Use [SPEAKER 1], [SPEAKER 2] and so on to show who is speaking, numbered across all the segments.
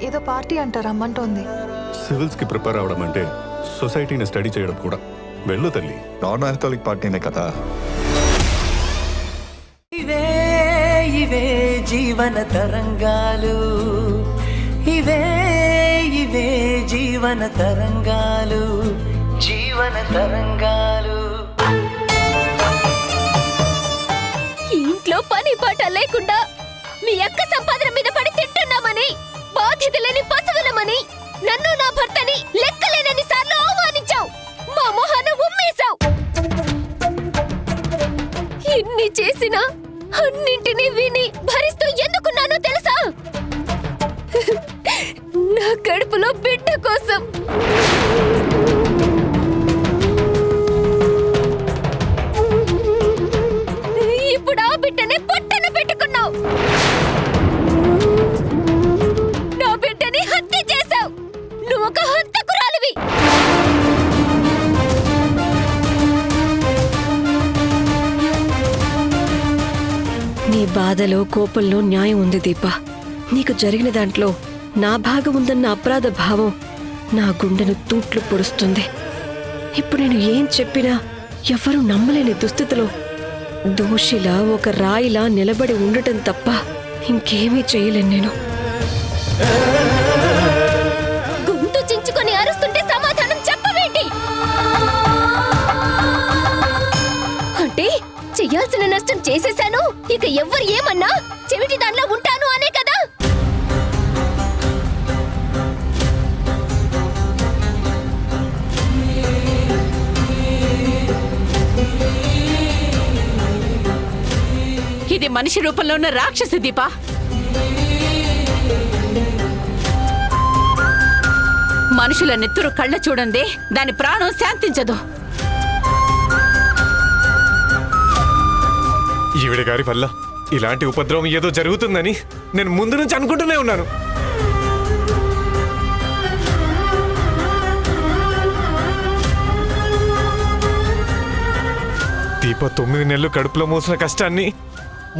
[SPEAKER 1] ఏదో పార్టీ అంటారు రమ్మంటోంది.
[SPEAKER 2] సివిల్స్ కి ప్రిపేర్ అవడం అంటే సొసైటీని స్టడీ చేయడం కూడా. వెళ్ళు తల్లి.
[SPEAKER 3] నాన్ ఆల్కహాలిక్ పార్టీనే కదా.
[SPEAKER 4] ఇవే ఇవే జీవన తరంగాలు, ఇవే ఇవే జీవన తరంగాలు, జీవన తరంగాలు.
[SPEAKER 5] ఇంట్లో పని పాట లేకుండా మీ అక్క సంపాదన మీద పడి తింటున్నామని, బాధ్యత లేని పశువులమని నన్ను నా భర్తని లెక్కలేనన్ని సార్లు అవమానించావు. మా మొహాన ఉమ్మేశావు. ఇన్ని చేసినా అన్నింటినీ విని భరిస్తూ ఎందుకున్నానో తెలుసా? నా కడుపులో బిడ్డ కోసం. ఇప్పుడు ఆ బిడ్డని పొట్టన పెట్టుకున్నావు. నా బిడ్డని హత్య చేశావు. నువ్వు ఒక హంతకురాలివి.
[SPEAKER 6] నీ బాధలో కోపంలో న్యాయం ఉంది దీప. నీకు జరిగిన దాంట్లో నా భాగం ఉందన్న అపరాధ భావం నా గుండెను తూట్లు పొడుస్తుంది. ఇప్పుడు నేను ఏం చెప్పినా ఎవరూ నమ్మలేని దుస్థితిలో దోషిలా ఒక రాయిలా నిలబడి ఉండటం తప్ప ఇంకేమీ చేయలేను నేను.
[SPEAKER 5] గొంతు చించుకొని అరుస్తుంటే సమాధానం చెప్పవేంటి? అంటే చెయ్యాల్సిన నష్టం చేసేశాను, ఇక ఎవ్వరు ఏమన్నా చెవిటి దానిలో ఉంటాను అనే కదా.
[SPEAKER 7] ఇది మనిషి రూపంలో ఉన్న రాక్షసి దీప. మనుషుల నెత్తురు కళ్ళ చూడండి, దాని ప్రాణం శాంతించదు.
[SPEAKER 8] ఈవిడ గారి వల్ల ఇలాంటి ఉపద్రవం ఏదో జరుగుతుందని నేను ముందు నుంచి అనుకుంటూనే ఉన్నాను. దీప 9 నెలలు కడుపులో మోసిన కష్టాన్ని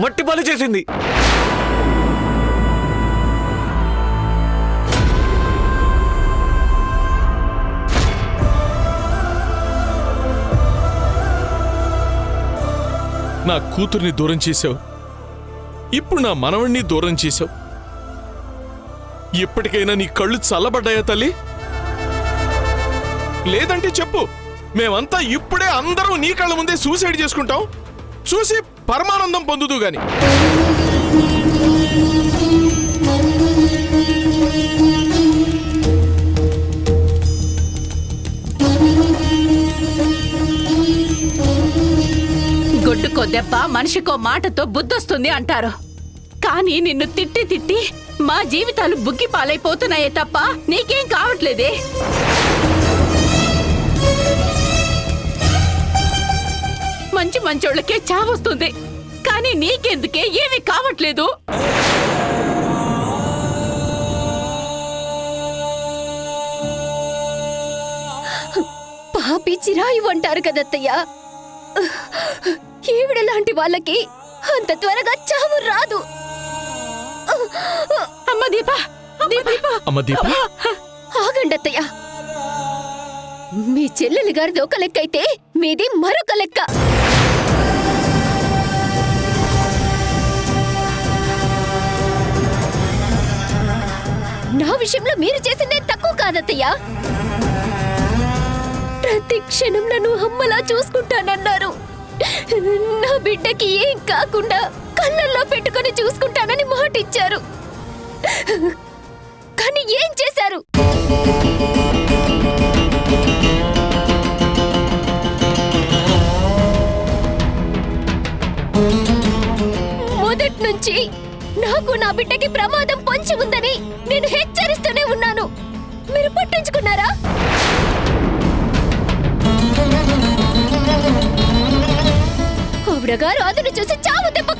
[SPEAKER 8] మట్టిపాలు చేసింది.
[SPEAKER 9] నా కూతుర్ని దూరం చేశావు, ఇప్పుడు నా మనవణ్ణి దూరం చేశావు. ఎప్పటికైనా నీ కళ్ళు చల్లబడ్డాయా తల్లి? లేదంటే చెప్పు, మేమంతా ఇప్పుడే అందరం నీ కళ్ళ ముందే సూసైడ్ చేసుకుంటాం, చూసి పరమానందం పొందుదు గాని.
[SPEAKER 7] గొడ్డుకో దెబ్బ మనిషికో మాటతో బుద్ధొస్తుంది అంటారు. కానీ నిన్ను తిట్టి తిట్టి మా జీవితాలు బుగ్గి పాలైపోతున్నాయే తప్ప నీకేం కావట్లేదే. మంచి మంచోళ్ళకే చావొస్తుంది, కానీ నీకెందుకే ఏమీ కావట్లేదు.
[SPEAKER 5] పాపి చిరాయి అంటారు కదత్తయ్యా. ఈవిడలాంటి వాళ్ళకి అంత త్వరగా చావు రాదు.
[SPEAKER 7] అమ్మ దీప,
[SPEAKER 9] అమ్మ దీప,
[SPEAKER 5] ఆగండత్తయ్యా. మీ చెల్లెలి గారిది ఒక లెక్క అయితే మీది మరొక లెక్క. నా విషయంలో మీరు చేసిందే తక్కువ కాదత్తయ్యా. ప్రతి క్షణం నన్ను అమ్మలా చూసుకుంటానన్నారు. నా బిడ్డకి ఏం కాకుండా కళ్ళల్లో పెట్టుకొని చూసుకుంటానని మాటిచ్చారు. కానీ ఏం చేశారు? మొదటి నుంచి నాకు నా బిడ్డకి ప్రమాదం పొంచి ఉందని నేను హెచ్చరిస్తూనే ఉన్నాను. మీరు పట్టించుకున్నారా? ఆవిడగారు అతను చూసి చావు దెబ్బ